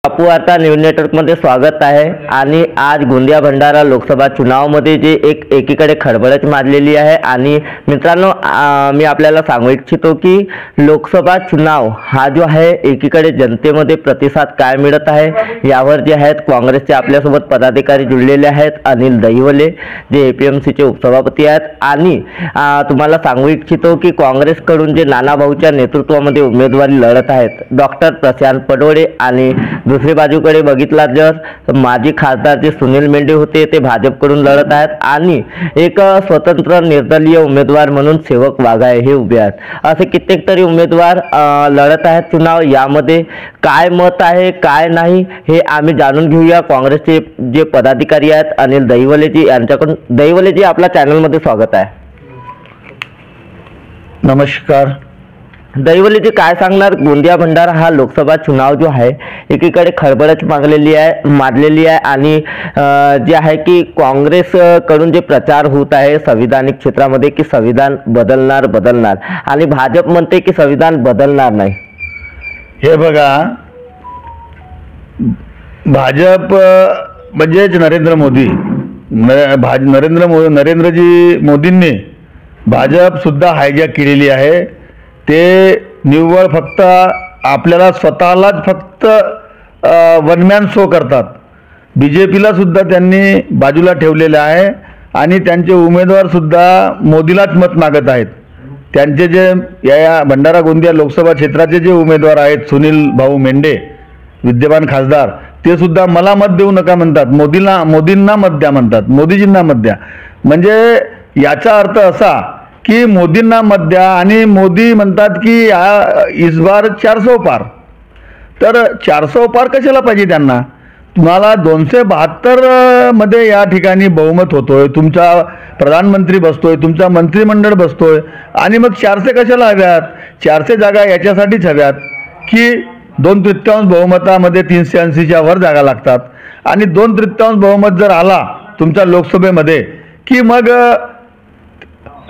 अपुवार्ता news नेटवर्कमध्ये स्वागत आहे। आणि आज गोंदिया भंडारा लोकसभा चुनावमध्ये जे एकीकडे खळबळच माजलेली आहे। आणि मित्रांनो, मी आपल्याला सांगू इच्छितो की लोकसभा चुनाव हा जो आहे एकीकडे जनतेमध्ये प्रतिसाद काय मिळत आहे यावर जे आहेत काँग्रेसचे आपल्यासोबत पदाधिकारी जुळलेले आहेत। अनिल दहिवले जे एपीएमसीचे उपसभापती आहेत। आणि तुम्हाला सांगू इच्छितो की काँग्रेसकडून जे नानाभाऊच्या नेतृत्वामध्ये उमेदवारी लढत आहेत डॉक्टर प्रशांत पडोळे, आणि दुसरी बाजूकडे बघितला जर माजी खासदार जे सुनील मेंढे होते ते भाजपकडून लढत आहेत, आणि एक स्वतंत्र निर्दलीय उमेदवार म्हणून सेवक वाघाळे हे उभे आहेत। असे कित्येक तरी उमेदवार लढत आहेत चुनाव। यामध्ये काय मत आहे काय नाही हे आम्ही जाणून घेऊया। काँग्रेसचे जे पदाधिकारी आहेत अनिल दहिवलेजी यांच्याकडून। दहिवलेजी, आपल्या चॅनलमध्ये स्वागत आहे। नमस्कार। दहिवलेजी, काय सांगणार? गोंदिया भंडारा हा लोकसभा चुनाव जो आहे एकीकडे खळबळच माजलेली आहे आणि जे आहे की काँग्रेस कडून जे प्रचार होत आहे संविधानिक क्षेत्रामध्ये की संविधान बदलणार, आणि भाजप म्हणते की संविधान बदलणार नाही। हे बघा, भाजप म्हणजेच नरेंद्र मोदींनी भाजप सुद्धा हायजॅक केलेली आहे। ते निव्वळ फक्त आपल्याला स्वतःलाच फक्त वनमॅन शो करतात। बीजेपीला सुद्धा त्यांनी बाजूला ठेवलेले आहे आणि त्यांचे उमेदवार सुद्धा मोदीलाच मत मागत आहेत। त्यांचे जे या भंडारा गोंदिया लोकसभा क्षेत्राचे जे उमेदवार आहेत सुनील भाऊ मेंढे विद्यमान खासदार, ते सुद्धा मला मत देऊ नका म्हणतात, मोदींना मत द्या म्हणतात, मोदीजींना मत द्या। म्हणजे याचा अर्थ असा की मोदींना मत द्या, आणि मोदी म्हणतात की इस बार 400 पार। तर 400 पार कशाला पाहिजे त्यांना? तुम्हाला 272 मध्ये या ठिकाणी बहुमत होतोय, तुमचा प्रधानमंत्री बसतोय, तुमचा मंत्रिमंडळ बसतोय, आणि मग 400 कशाला हव्यात? 400 जागा याच्यासाठीच हव्यात की 2/3 बहुमतामध्ये 380च्या वर जागा लागतात, आणि 2/3 बहुमत जर आला तुमच्या लोकसभेमध्ये की मग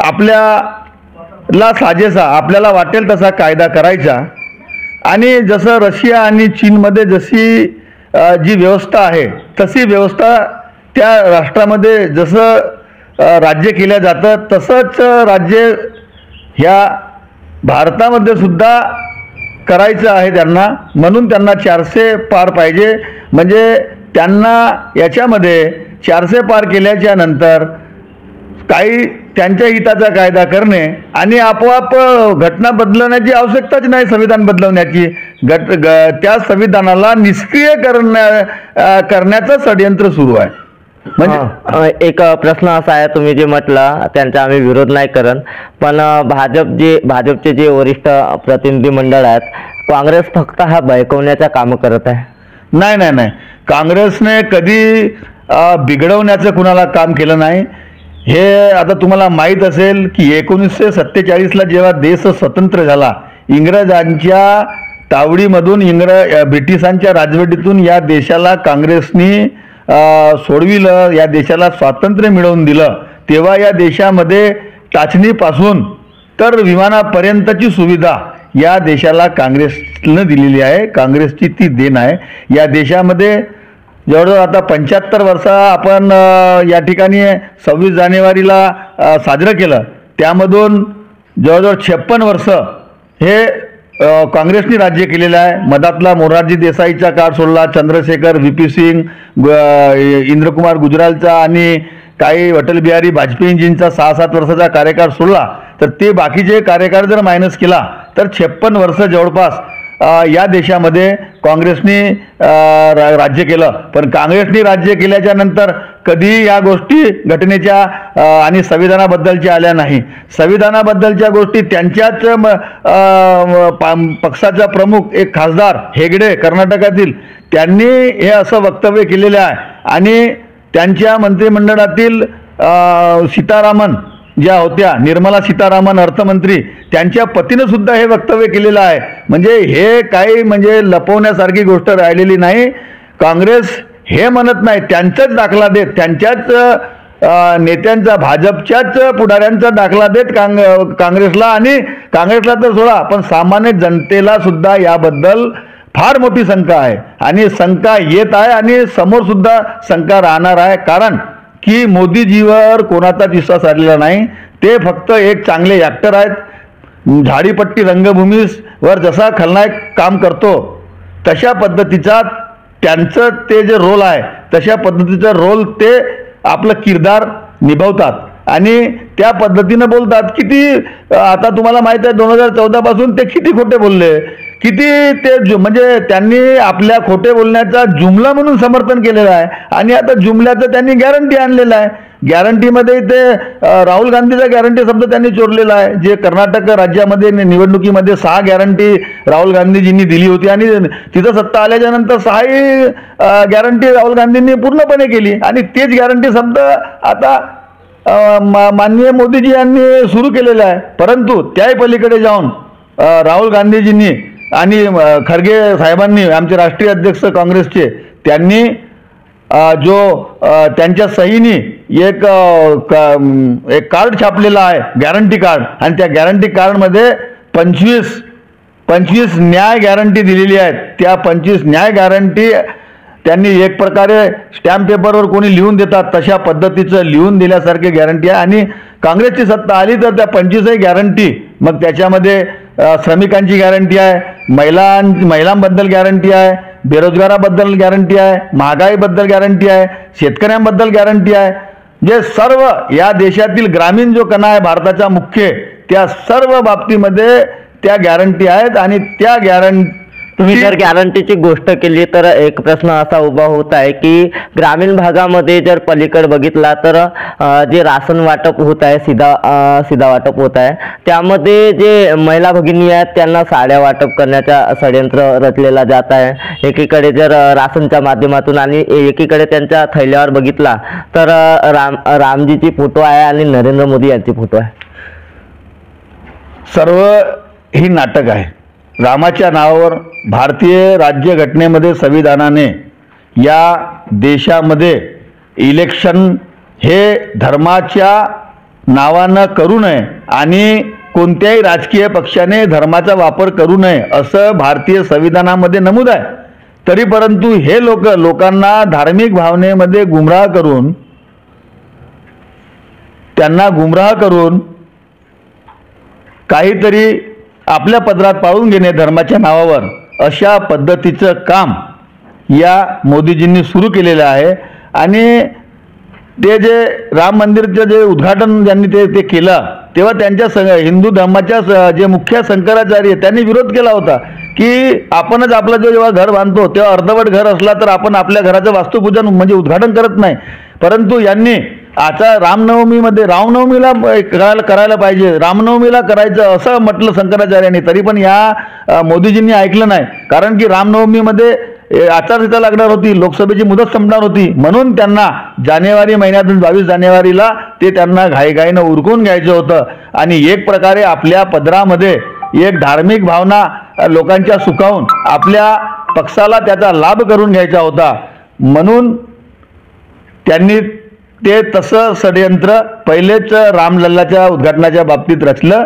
आपल्याला साजेसा आपल्याला वाटेल तसा कायदा करायचा। आणि जसं रशिया आणि चीनमध्ये जशी जी व्यवस्था आहे तशी व्यवस्था त्या राष्ट्रामध्ये जसं राज्य केल्या जातं तसंच राज्य ह्या भारतामध्ये सुद्धा करायचं आहे त्यांना। म्हणून त्यांना 400 पार पाहिजे। म्हणजे त्यांना याच्यामध्ये 400 पार केल्याच्या नंतर काही त्यांच्या हिताचा कायदा करणे, आणि आपोआप घटना बदलण्याची आवश्यकताच नाही संविधान बदलवण्याची। त्या संविधानाला निष्क्रिय करण्याचं षडयंत्र सुरू आहे। म्हणजे एक प्रश्न असा आहे, तुम्ही जे म्हटलं त्यांचा आम्ही विरोध नाही करत, पण भाजपचे जे वरिष्ठ प्रतिनिधी मंडळ आहेत काँग्रेस फक्त हा बळकवण्याचं काम करत आहे। नाही, काँग्रेसने कधी बिघडवण्याचं कुणाला काम केलं नाही। हे आता तुम्हाला माहीत असेल की 1947ला जेव्हा देश स्वतंत्र झाला, इंग्रजांच्या तावडीमधून ब्रिटिशांच्या राजवटीतून या देशाला काँग्रेसनी सोडविलं, या देशाला स्वातंत्र्य मिळवून दिलं। तेव्हा या देशामध्ये टाचणीपासून तर विमानापर्यंतची सुविधा या देशाला काँग्रेसनं दिलेली आहे। काँग्रेसची ती देण आहे। या देशामध्ये जवळजवळ आता 75 वर्ष आपण या ठिकाणी 26 जानेवारीला साजरं केलं, त्यामधून जवळजवळ 56 वर्ष हे काँग्रेसने राज्य केलेलं आहे। मधातला मोरारजी देसाईचा काळ सोडला, चंद्रशेखर, व्ही.पी. सिंग, इंद्रकुमार गुजरालचा आणि काही अटल बिहारी वाजपेयीजींचा 6-7 वर्षाचा कार्यकाळ सोडला, तर ते बाकीचे कार्यकाळ जर मायनस केला तर 56 वर्ष जवळपास या देशामध्ये काँग्रेसने राज्य केलं। पण काँग्रेसने राज्य केल्याच्या नंतर कधी या गोष्टी घटनेच्या आणि संविधानाबद्दलच्या आल्या नाही। संविधानाबद्दलच्या गोष्टी त्यांच्याच पक्षाचा प्रमुख एक खासदार हेगडे कर्नाटकातील, त्यांनी हे असं वक्तव्य केलेलं आहे, आणि त्यांच्या मंत्रिमंडळातील सीतारामन ज्या होत्या, निर्मला सीतारामन अर्थमंत्री, त्यांच्या पतीनं सुद्धा हे वक्तव्य केलेलं आहे। म्हणजे हे काही म्हणजे लपवण्यासारखी गोष्ट राहिलेली नाही। काँग्रेस हे म्हणत नाही, त्यांचाच दाखला देत, त्यांच्याच नेत्यांचा, भाजपच्याच पुढाऱ्यांचा दाखला देत काँग्रेसला, आणि काँग्रेसला तर सोडा पण सामान्य जनतेला सुद्धा याबद्दल फार मोठी शंका आहे आणि शंका येत आहे आणि समोर सुद्धा शंका राहणार आहे. कारण की मोदीजीवर कोणाचाच विश्वास आलेला नाही. ते फक्त एक चांगले ॲक्टर आहेत. झाडीपट्टी रंगभूमीवर जसा खलनायक काम करतो तशा पद्धतीचा त्यांचं ते जे रोल आहे तशा पद्धतीचा रोल ते आपलं किरदार निभावतात आणि त्या पद्धतीनं बोलतात. किती आता तुम्हाला माहीत आहे 2014 पासून ते किती खोटे बोलले, किती ते म्हणजे त्यांनी आपल्या खोटे बोलण्याचा जुमला म्हणून समर्थन केलेलं आहे आणि आता जुमल्याचं त्यांनी गॅरंटी आणलेलं आहे. गॅरंटीमध्ये ते राहुल गांधीचा गॅरंटी शब्द त्यांनी चोरलेला आहे. जे कर्नाटक राज्यामध्ये निवडणुकीमध्ये 6 गॅरंटी राहुल गांधीजींनी दिली होती आणि तिथं सत्ता आल्याच्या नंतर 6 गॅरंटी राहुल गांधींनी पूर्णपणे केली आणि तेच गॅरंटी शब्द आता माननीय मोदीजी यांनी सुरू केलेला आहे. परंतु त्याही पलीकडे जाऊन राहुल गांधीजींनी आणि खरगे साहेबांनी, आमचे राष्ट्रीय अध्यक्ष काँग्रेसचे, त्यांनी जो त्यांच्या सहीनी एक कार्ड छापलेला आहे, गॅरंटी कार्ड, आणि त्या गॅरंटी कार्डमध्ये 25 न्याय गॅरंटी दिलेली आहेत. त्या 25 न्याय गॅरंटी त्यांनी एक प्रकारे स्टॅम्प पेपरवर कोणी लिहून देतात तशा पद्धतीचं लिहून दिल्यासारखे गॅरंटी आहे. आणि काँग्रेसची सत्ता आली तर त्या 25 गॅरंटी, मग त्याच्यामध्ये श्रमिकांची गॅरंटी आहे, महिलांबद्दल गॅरंटी आहे, बेरोजगाराबद्दल गॅरंटी आहे, महागाईबद्दल गॅरंटी आहे, शेतकऱ्यांबद्दल गॅरंटी आहे. जे सर्व या देशातील ग्रामीण जो कणा आहे भारताचा मुख्य, त्या सर्व बाबतीमध्ये त्या गॅरंटी आहेत. आणि त्या तुम्ही जर गॅरंटीची गोष्ट केली तर एक प्रश्न असा उभा होत आहे की ग्रामीण भागामध्ये जर पलीकडे बघितला तर जे राशन वाटप होत आहे, सीधा वाटप होत आहे, त्यामध्ये जे महिला भगिनी आहेत त्यांना साड्या वाटप करण्याचा षडयंत्र रचलेला जात आहे. एकीकडे जर राशनच्या माध्यमातून आणि एकीकडे त्यांच्या थैल्यावर बघितला तर रामजीची फोटो आहे आणि नरेंद्र मोदी यांची फोटो आहे. सर्व ही नाटक आहे. रामाच्या नावावर भारतीय राज्यघटनेमध्ये संविधानाने या देशामध्ये इलेक्शन हे धर्माच्या नावानं करू नये आणि कोणत्याही राजकीय पक्षाने धर्माचा वापर करू नये असं भारतीय संविधानामध्ये नमूद आहे. तरी परंतु हे लोकांना धार्मिक भावनेमध्ये त्यांना गुमराह करून काहीतरी आपल्या पदरात पाळून घेणे धर्माच्या नावावर, अशा पद्धतीचं काम या मोदीजींनी सुरू केलेलं आहे. आणि ते जे राम मंदिरचं जे उद्घाटन ज्यांनी ते केलं तेव्हा त्यांच्या हिंदू धर्माच्या जे मुख्य शंकराचार्य त्यांनी विरोध केला होता की आपणच आपलं जेव्हा घर बांधतो तेव्हा अर्धवट घर असला तर आपण आपल्या घराचं वास्तुपूजन म्हणजे उद्घाटन करत नाही. परंतु यांनी आता रामनवमीला करायला पाहिजे, रामनवमीला करायचं असं म्हटलं शंकराचार्यांनी. तरी पण या मोदीजींनी ऐकलं नाही. कारण की रामनवमीमध्ये आचारसंहिता लागणार होती, लोकसभेची मुदत संपणार होती, म्हणून त्यांना जानेवारी महिन्यातून 22 जानेवारीला ते त्यांना घाईघाईनं उरकून घ्यायचं होतं. आणि एक प्रकारे आपल्या पदरामध्ये एक धार्मिक भावना लोकांच्या सुकावून आपल्या पक्षाला त्याचा लाभ करून घ्यायचा होता. म्हणून त्यांनी ते तसं षडयंत्र पहिलेच रामलल्लाच्या उद्घाटनाच्या बाबतीत रचलं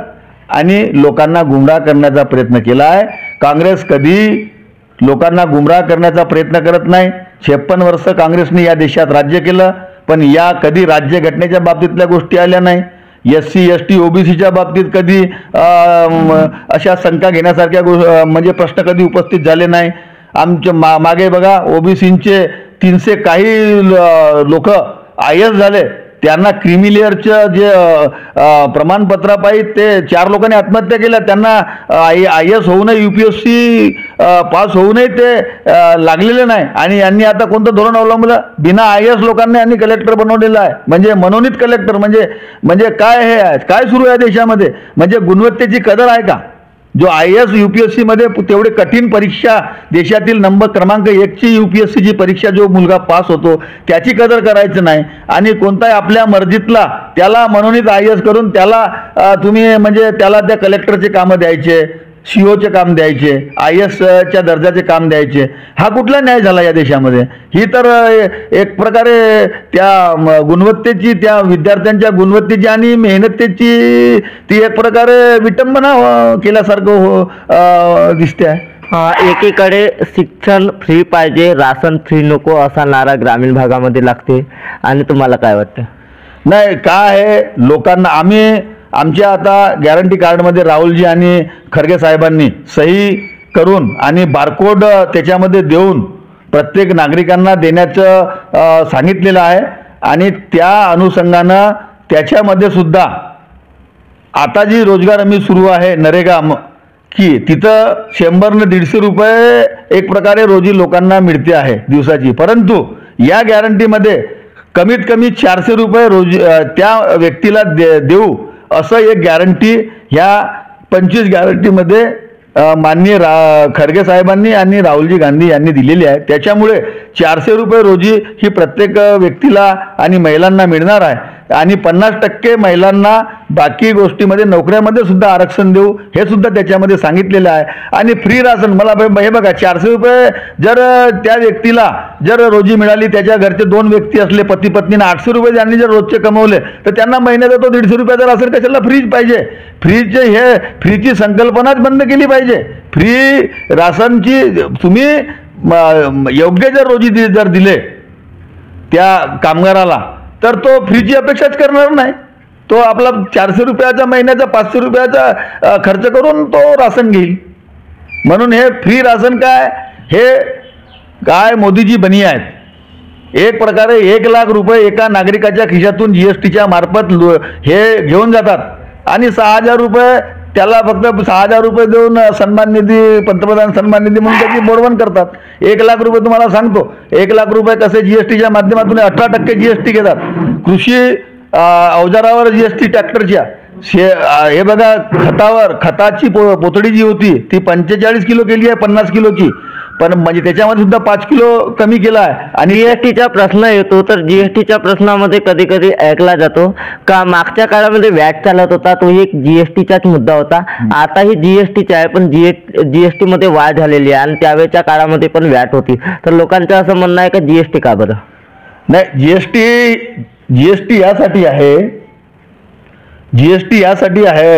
आणि लोकांना गुमराह करण्याचा प्रयत्न केला आहे. काँग्रेस कधी लोकांना गुमराह करण्याचा प्रयत्न करत नाही. 56 वर्ष काँग्रेसने या देशात राज्य केलं, पण या कधी राज्यघटनेच्या बाबतीतल्या गोष्टी आल्या नाही. SC ST OBCच्या बाबतीत कधी अशा शंका घेण्यासारख्या म्हणजे प्रश्न कधी उपस्थित झाले नाही. आमच्या मागे बघा OBCचे 300 काही लोक IAS झाले, त्यांना क्रिमिलेअरचं जे प्रमाणपत्रापायी ते 4 लोकांनी आत्महत्या केल्या. त्यांना IAS होऊनही UPSC पास होऊनही ते लागलेले नाही. आणि यांनी आता कोणतं धोरण अवलंबलं? बिना IAS लोकांनी यांनी कलेक्टर बनवलेलं आहे, म्हणजे मनोनीत कलेक्टर. म्हणजे काय हे आहे, काय सुरू आहे देशामध्ये? म्हणजे गुणवत्तेची कदर आहे का? जो IAS UPSC मध्ये तेवढे कठीण परीक्षा, देशातील नंबर क्रमांक 1ची UPSCची परीक्षा जो मुलगा पास होतो त्याची कदर करायचं नाही. आणि कोणताही आपल्या मर्जीतला त्याला मनोनीत IAS करून त्याला तुम्ही म्हणजे त्याला त्या कलेक्टरचे कामं द्यायचे, COचे काम द्यायचे, IASच्या दर्जाचे काम द्यायचे. हा कुठला न्याय झाला या देशामध्ये? ही तर एक प्रकारे त्या गुणवत्तेची, त्या विद्यार्थ्यांच्या गुणवत्तेची आणि मेहनतीची ती एक प्रकारे विटंबना केल्यासारखं दिसते आहे. एकीकडे शिक्षण फ्री पाहिजे, राशन फ्री नको असा नारा ग्रामीण भागामध्ये लागते, आणि तुम्हाला काय वाटतं? नाही, काय आहे, लोकांना आमच्या आता गॅरंटी कार्डमध्ये राहुलजी आणि खरगे साहेबांनी सही करून आणि बारकोड त्याच्यामध्ये देऊन प्रत्येक नागरिकांना देण्याचं सांगितलेलं आहे. आणि त्या अनुषंगानं त्याच्यामध्ये सुद्धा आता जी रोजगार हमी सुरू आहे नरेगा की तिथं 100 ने 150 रुपये एक प्रकारे रोजी लोकांना मिळते आहे दिवसाची. परंतु या गॅरंटीमध्ये कमीत कमी 400 रुपये रोज त्या व्यक्तीला देऊ असं एक गॅरंटी ह्या 25 गॅरंटीमध्ये माननीय खरगे साहेबांनी आणि राहुलजी गांधी यांनी दिलेली आहे. त्याच्यामुळे 400 रुपये रोजी ही प्रत्येक व्यक्तीला आणि महिलांना मिळणार आहे. आणि 50% महिलांना बाकी गोष्टीमध्ये नोकऱ्यामध्ये सुद्धा आरक्षण देऊ हे सुद्धा त्याच्यामध्ये सांगितलेलं आहे. आणि फ्री राशन मला हे बघा, 400 रुपये जर त्या व्यक्तीला जर रोजी मिळाली, त्याच्या घरचे 2 व्यक्ती असले पती पत्नीने 800 रुपये ज्यांनी जर रोजचे कमवले तर त्यांना महिन्याचा तो 150 रुपयाचा राशन कशाला फ्रीज पाहिजे. फ्रीची संकल्पनाच बंद केली पाहिजे. फ्री राशनची तुम्ही योग्य जर रोजी जर दिले त्या कामगाराला तर तो फ्रीची अपेक्षाच करणार नाही. तो आपला 400 रुपयाचा महिन्याचा 500 रुपयाचा खर्च करून तो राशन घेईल. म्हणून हे फ्री राशन काय मोदीजी बनी आहेत. एक प्रकारे 1 लाख रुपये एका नागरिकाच्या खिशातून GSTच्या मार्फत हे घेऊन जातात आणि 6000 रुपये त्याला फक्त 6000 रुपये देऊन सन्मान निधी, पंतप्रधान सन्मान निधी म्हणून त्याची बोडवण करतात. 1 लाख रुपये तुम्हाला सांगतो, 1 लाख रुपये कसे GSTच्या माध्यमातून 18% GST घेतात. कृषी अवजारावर GST ट्रॅक्टरच्या हे बघा, खताची पोतडी जी होती ती 45 किलो केली आहे 50 किलोची, पण म्हणजे त्याच्यामध्ये सुद्धा 5 किलो कमी केला आहे. आणि GSTचा प्रश्न येतो तर GSTच्या प्रश्नामध्ये कधी कधी ऐकला जातो का मागच्या काळामध्ये वॅट चालत होता, तो एक GSTचाच मुद्दा होता. आता ही GSTचा आहे, पण GST मध्ये वाढ झालेली आहे आणि त्यावेळेच्या काळामध्ये पण वॅट होती. तर लोकांचं असं म्हणणं आहे का GST का बरं नाही, GST यासाठी आहे,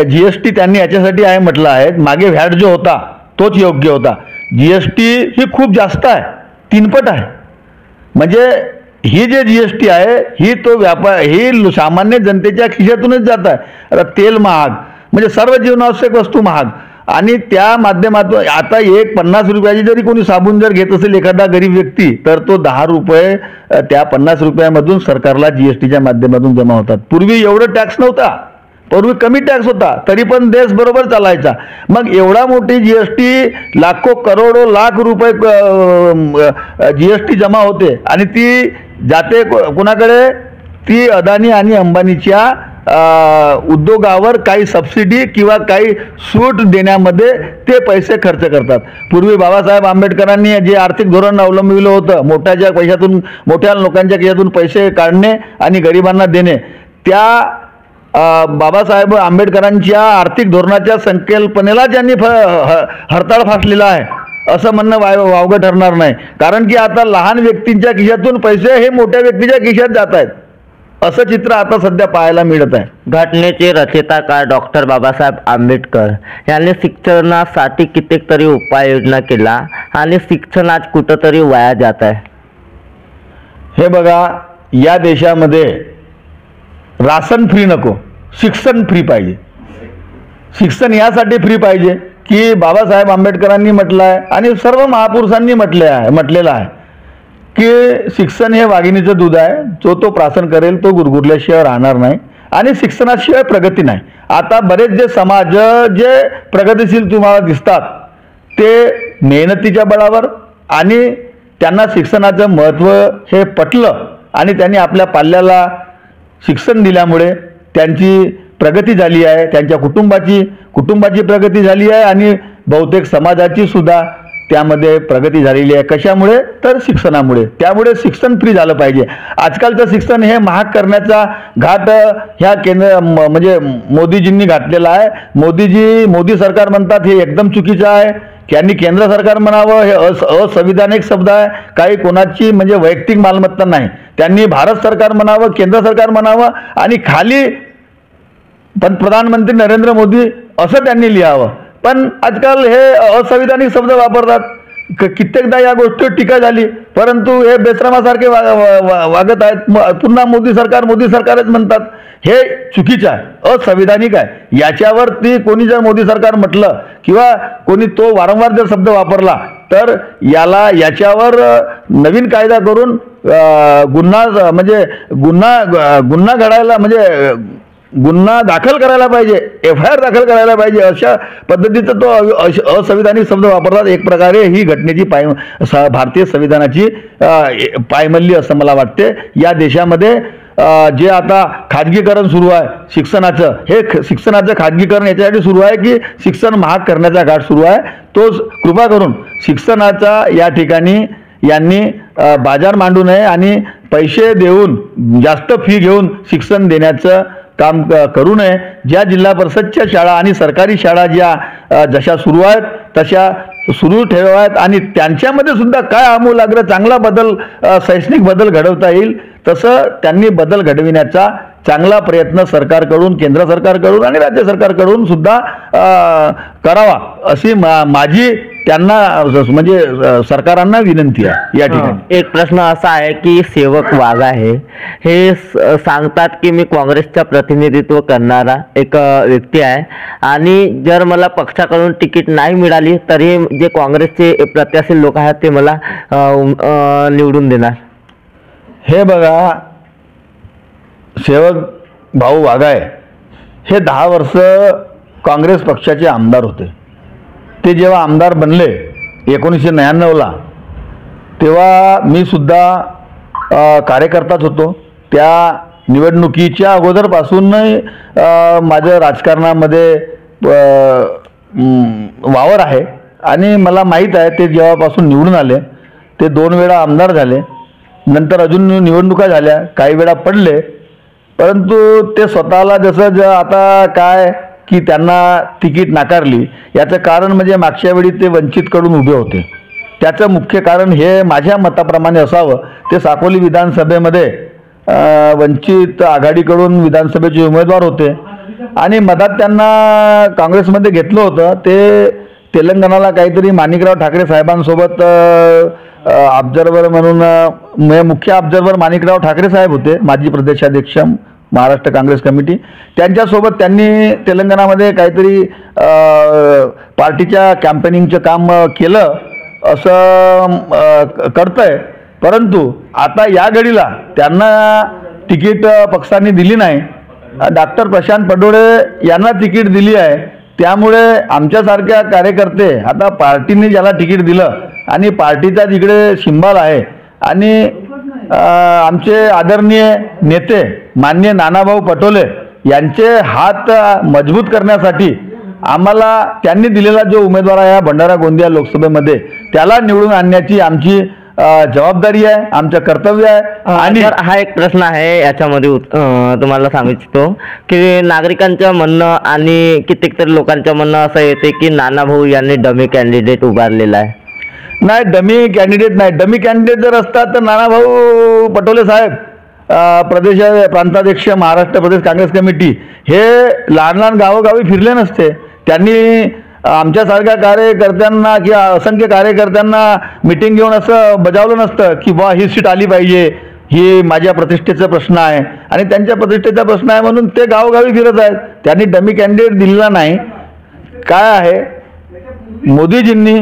GST त्यांनी याच्यासाठी आहे म्हटलं आहे. मागे व्हॅट जो होता तोच योग्य होता. GST ही खूप जास्त आहे, 3 पट आहे. म्हणजे ही जे GST आहे ही ही सामान्य जनतेच्या खिशातूनच जात आहे. आता तेल महाग, म्हणजे सर्व जीवनावश्यक वस्तू महाग, आणि त्या माध्यमातून आता 50 रुपयाची जरी कोणी साबण जर घेत असेल एखादा गरीब व्यक्ती तर तो 10 रुपये त्या 50 रुपयामधून सरकारला GSTच्या माध्यमातून जमा होतात. पूर्वी एवढं टॅक्स नव्हता, पूर्वी कमी टॅक्स होता, तरी पण देश बरोबर चालायचा. मग एवढा मोठी GST, लाखो करोडो लाख रुपये GST जमा होते आणि ती जाते कुणाकडे? ती अदानी आणि अंबानीच्या उद्योगावर काही सबसिडी किंवा काही सूट देण्यामध्ये ते पैसे खर्च करतात. पूर्वी बाबासाहेब आंबेडकरांनी जे आर्थिक धोरण अवलंबिलं होतं, मोठ्या लोकांच्या खिशातून पैसे काढणे आणि गरिबांना देणे, त्या बाबासाहेब आंबेडकरांच्या आर्थिक धोरणाच्या संकल्पनेला ज्यांनी हरताळ फासलेला आहे असं म्हणणं वावगं ठरणार नाही. कारण की आता लहान व्यक्तींच्या खिशातून पैसे हे मोठ्या व्यक्तीच्या खिशात जात आहेत, असं चित्र आता सध्या पाहायला मिळत आहे. घटनेचे रचयिता डॉक्टर बाबासाहेब आंबेडकर यांनी शिक्षणासाठी कित्येक तरी उपाययोजना केला आणि शिक्षण आज कुठंतरी वाया जात आहे. हे बघा, या देशामध्ये राशन फ्री नको, शिक्षण फ्री पाहिजे. शिक्षण यासाठी फ्री पाहिजे की बाबासाहेब आंबेडकरांनी म्हटलं आहे आणि सर्व महापुरुषांनी म्हटलेलं आहे की शिक्षण हे वाघिणीचं दूध आहे, जो तो प्राशन करेल तो गुरगुरल्याशिवाय राहणार नाही आणि शिक्षणाशिवाय प्रगती नाही. आता बरेच जे समाज जे प्रगतिशील तुम्हाला दिसतात ते मेहनतीच्या बळावर आणि त्यांना शिक्षणाचं महत्त्व हे पटलं आणि त्यांनी आपल्या पाल्याला शिक्षण दिल्यामुळे त्यांची प्रगती झाली आहे, त्यांच्या कुटुंबाची प्रगती झाली आहे आणि बहुतेक समाजाची सुद्धा त्यामध्ये प्रगती झालेली आहे. कशामुळे? तर शिक्षणामुळे. त्यामुळे शिक्षण फ्री झालं पाहिजे. आजकालचं शिक्षण हे महाग करण्याचा घाट ह्या म्हणजे मोदीजींनी घातलेला आहे. मोदी सरकार म्हणतात हे एकदम चुकीचं आहे. त्यांनी केंद्र सरकार म्हणावं हे असंविधानिक शब्द आहे. काही कोणाची म्हणजे वैयक्तिक मालमत्ता नाही. त्यांनी भारत सरकार म्हणावं, केंद्र सरकार म्हणावं आणि खाली प्रधानमंत्री नरेंद्र मोदी असं त्यांनी लिहावं. पण आजकाल हे असंविधानिक शब्द वापरतात. कित्येकदा या गोष्टीवर टीका झाली, परंतु हे बेशरमासारखे वागत आहेत. पुन्हा मोदी सरकारच म्हणतात. हे चुकीचं आहे, असंविधानिक आहे. याच्यावरती कोणी जर मोदी सरकार म्हटलं किंवा कोणी तो वारंवार जर शब्द वापरला तर याच्यावर नवीन कायदा करून गुन्हा घडायला म्हणजे गुन्हा दाखल करायला पाहिजे, FIR दाखल करायला पाहिजे. अशा पद्धतीचं तो असंविधानिक शब्द वापरतात. एक प्रकारे ही घटनेची भारतीय संविधानाची पायमल्ली असं मला वाटते. या देशामध्ये जे आता खाजगीकरण सुरू आहे शिक्षणाचं, हे शिक्षणाचं खाजगीकरण याच्यासाठी सुरू आहे की शिक्षण महाग करण्याचा घाट सुरू आहे. तोच कृपा करून शिक्षणाचा या ठिकाणी यांनी बाजार मांडू नये आणि पैसे देऊन जास्त फी घेऊन शिक्षण देण्याचं काम करू नये. ज्या जिल्हा परिषदच्या शाळा आणि सरकारी शाळा ज्या जशा सुरू आहेत तशा सुरू ठेवाव्यात आणि त्यांच्यामध्ये सुद्धा काय आमूलाग्र चांगला बदल, शैक्षणिक बदल घडवता येईल तसं त्यांनी बदल घडविण्याचा चांगला प्रयत्न सरकारकडून, केंद्र सरकारकडून आणि राज्य सरकारकडून सुद्धा करावा अशी माझी त्यांना म्हणजे सरकारांना विनंती आहे. या ठिकाणी एक प्रश्न असा आहे की सेवक वाघ आहे हे सांगतात की मी काँग्रेसचं प्रतिनिधित्व करणारा एक व्यक्ती आहे आणि जर मला पक्षाकडून तिकीट नाही मिळाली तरी जे काँग्रेसचे प्रत्याशी लोक आहेत ते मला निवडून देणार. हे बघा, सेवक भाऊ वाघाय हे 10 वर्ष काँग्रेस पक्षाचे आमदार होते. ते जेव्हा आमदार बनले 1999ला तेव्हा मी सुद्धा कार्यकर्ताच होतो. त्या निवडणुकीच्या अगोदरपासून माझं राजकारणामध्ये वावर आहे आणि मला माहीत आहे ते जेव्हापासून निवडून आले ते 2 वेळा आमदार झाले, नंतर अजून निवडणुका झाल्या, काही वेळा पडले, परंतु ते स्वतःला जसं आता काय की त्यांना तिकीट नाकारली याचं कारण म्हणजे मागच्या वेळी ते वंचितकडून उभे होते. त्याचं मुख्य कारण हे माझ्या मताप्रमाणे असावं. ते साकोली विधानसभेमध्ये वंचित आघाडीकडून विधानसभेचे उमेदवार होते आणि मधात त्यांना काँग्रेसमध्ये घेतलं होतं. ते तेलंगणाला काहीतरी माणिकराव ठाकरे साहेबांसोबत ऑब्झर्वर म्हणून मुख्य ऑब्झर्वर माणिकराव ठाकरे साहेब होते, माजी प्रदेशाध्यक्ष महाराष्ट्र काँग्रेस कमिटी. त्यांच्यासोबत त्यांनी तेलंगणामध्ये काहीतरी पार्टीच्या कॅम्पेनिंगचं काम केलं असं कळतंय. परंतु आता या घडीला त्यांना तिकीट पक्षाने दिली नाही. डॉक्टर प्रशांत पडोळे यांना तिकीट दिली आहे. त्यामुळे आमच्यासारख्या कार्यकर्ते आता पार्टीने ज्याला तिकीट दिलं आणि पार्टीचा तिकडे सिंबल आहे आणि आमचे आदरणीय नेते माननीय नानाभाऊ पटोले यांचे हात मजबूत करण्यासाठी आम्हाला त्यांनी दिलेला जो उमेदवार आहे भंडारा गोंदिया लोकसभेमध्ये त्याला निवडून आणण्याची आमची जबाबदारी आहे, आमचं कर्तव्य आहे. आणि हा एक प्रश्न आहे याच्यामध्ये तुम्हाला सांगू इच्छितो की नागरिकांचं म्हणणं आणि कित्येक तरी लोकांचं म्हणणं असं येते की नानाभाऊ यांनी डमी कॅन्डिडेट उभारलेला आहे. नाही, डमी कॅन्डिडेट नाही. डमी कॅन्डिडेट जर असतात तर नानाभाऊ पटोले साहेब प्रांताध्यक्ष महाराष्ट्र प्रदेश काँग्रेस कमिटी हे लहान लहान गावोगावी फिरले नसते. त्यांनी आमच्यासारख्या कार्यकर्त्यांना किंवा असंख्य कार्यकर्त्यांना मिटिंग घेऊन असं बजावलं नसतं की बा ही सीट आली पाहिजे, ही माझ्या प्रतिष्ठेचा प्रश्न आहे आणि त्यांच्या प्रतिष्ठेचा प्रश्न आहे म्हणून ते गावोगावी फिरत आहेत. त्यांनी डमी कॅन्डिडेट दिलेला नाही. काय आहे, मोदीजींनी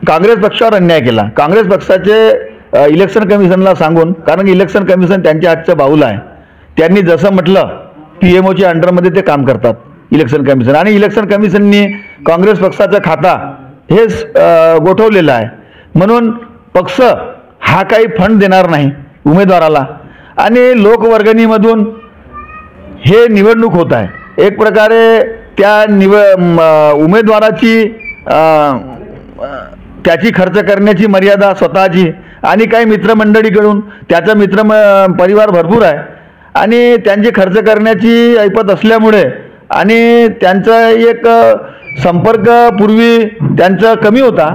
काँग्रेस पक्षावर अन्याय केला. काँग्रेस पक्षाचे इलेक्शन कमिशनला सांगून, कारण इलेक्शन कमिशन त्यांच्या हातचं बाऊल आहे. त्यांनी जसं म्हटलं PMOच्या अंडरमध्ये ते काम करतात इलेक्शन कमिशन आणि इलेक्शन कमिशननी काँग्रेस पक्षाचा खाता हे गोठवलेलं आहे. म्हणून पक्ष हा काही फंड देणार नाही उमेदवाराला आणि लोकवर्गणीमधून हे निवडणूक होत आहे. एक प्रकारे त्या उमेदवाराची त्याची खर्च करण्याची मर्यादा स्वतःची आणि काही मित्रमंडळीकडून, त्याचा परिवार भरपूर आहे आणि त्यांची खर्च करण्याची ऐपत असल्यामुळे आणि त्यांचा एक संपर्क पूर्वी त्यांचा कमी होता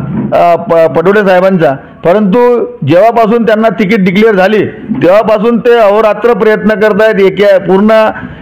पटोले साहेबांचा, परंतु जेव्हापासून त्यांना तिकीट डिक्लेअर झाली तेव्हापासून ते अहोरात्र प्रयत्न करत आहेत.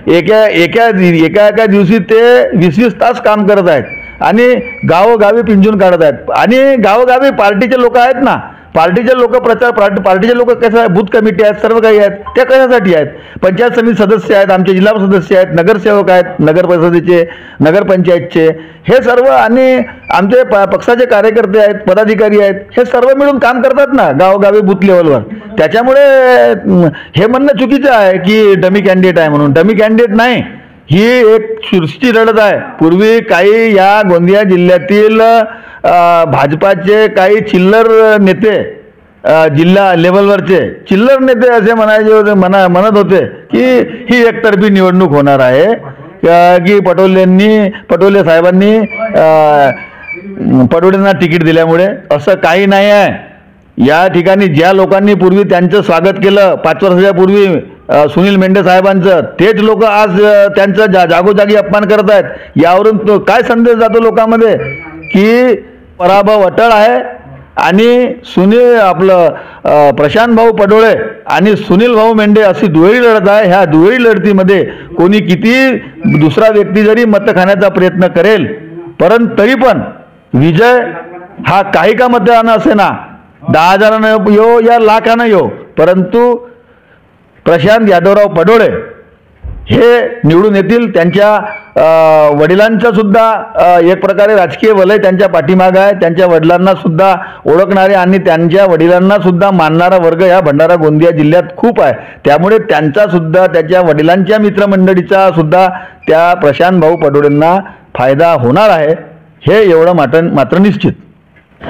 एका दिवशी ते 20-20 तास काम करत आहेत आणि गावोगावी पिंजून काढत आहेत. आणि गावोगावी पार्टीचे लोक आहेत ना, पार्टीचे लोक पार्टीचे लोक कसं आहे, बूथ कमिटी आहेत, सर्व काही आहेत. त्या कशासाठी आहेत? पंचायत समिती सदस्य आहेत, आमचे जिल्हा सदस्य आहेत, नगरसेवक आहेत, नगर परिषदेचे, नगरपंचायतचे, हे सर्व आणि आमचे पक्षाचे कार्यकर्ते आहेत, पदाधिकारी आहेत, हे सर्व मिळून काम करतात ना गावोगावी बूथ लेवलवर. त्याच्यामुळे हे म्हणणं चुकीचं आहे की डमी कॅन्डिडेट आहे म्हणून. डमी कॅन्डिडेट नाही, ही एक चुरशीची लढत आहे. पूर्वी काही या गोंदिया जिल्ह्यातील भाजपाचे काही चिल्लर नेते, जिल्हा लेवलवरचे चिल्लर नेते असे म्हणायचे होते, म्हणत होते की ही एकतर्फी निवडणूक होणार आहे, की पटोले साहेबांनी पटोलेंना तिकीट दिल्यामुळे. असं काही नाही आहे. या ठिकाणी ज्या लोकांनी पूर्वी त्यांचं स्वागत केलं 5 वर्षापूर्वी सुनील मेंढे साहेबांचं, तेच लोक आज त्यांचं जागोजागी अपमान करत आहेत. यावरून काय संदेश जातो लोकांमध्ये की पराभव अटळ आहे आणि प्रशांत भाऊ पडोळे आणि सुनील भाऊ मेंढे अशी दुहेरी लढत आहे. ह्या दुहेरी लढतीमध्ये कोणी किती दुसरा व्यक्ती जरी मत खाण्याचा प्रयत्न करेल, परंतु तरी पण विजय हा काही का मतदान असे ना, 10,000 येऊ या लाखानं येऊ, परंतु प्रशांत यादवराव पडोळे हे निवडून येतील. त्यांच्या वडिलांचा सुद्धा एक प्रकारे राजकीय वलय त्यांच्या पाठीमागे आहे. त्यांच्या वडिलांना सुद्धा ओळखणारे आणि त्यांच्या वडिलांना सुद्धा मानणारा वर्ग या भंडारा गोंदिया जिल्ह्यात खूप आहे. त्यामुळे त्यांचा सुद्धा, त्याच्या वडिलांच्या मित्रमंडळीचा सुद्धा त्या प्रशांत भाऊ पडोळेंना फायदा होणार आहे, हे एवढं मात्र निश्चित.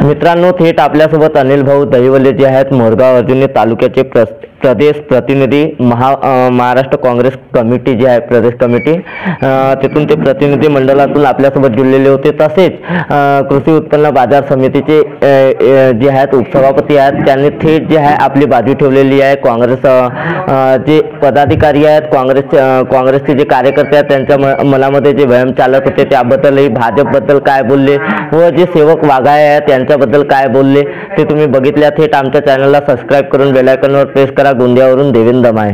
मित्रांनो, थेट आपल्यासोबत अनिल भाऊ दहिवले जे आहेत, मोरगाव अर्जुनी तालुक्याचे प्रदेश प्रतिनिधी, महाराष्ट्र काँग्रेस कमिटी जी आहे, प्रदेश कमिटी, तिथून ते प्रतिनिधी मंडळातून आपल्यासोबत जुळलेले होते. तसेच कृषी उत्पन्न बाजार समितीचे जे आहेत उपसभापती आहेत, त्यांनी थेट जे आहे आपली बाजू ठेवलेली आहे. काँग्रेस जे पदाधिकारी आहेत, काँग्रेसचे जे कार्यकर्ते आहेत, त्यांच्या मनामध्ये जे वहम चालत होते त्याबद्दलही, भाजपबद्दल काय बोलले व जे सेवक वाघाळे आहेत त्यांच्याबद्दल काय बोलले ते तुम्ही बघितल्या. थेट आमच्या चॅनलला सबस्क्राईब करून बेल आयकॉनवर प्रेस करा. गोंदियावरून देवेंद्र दमाय.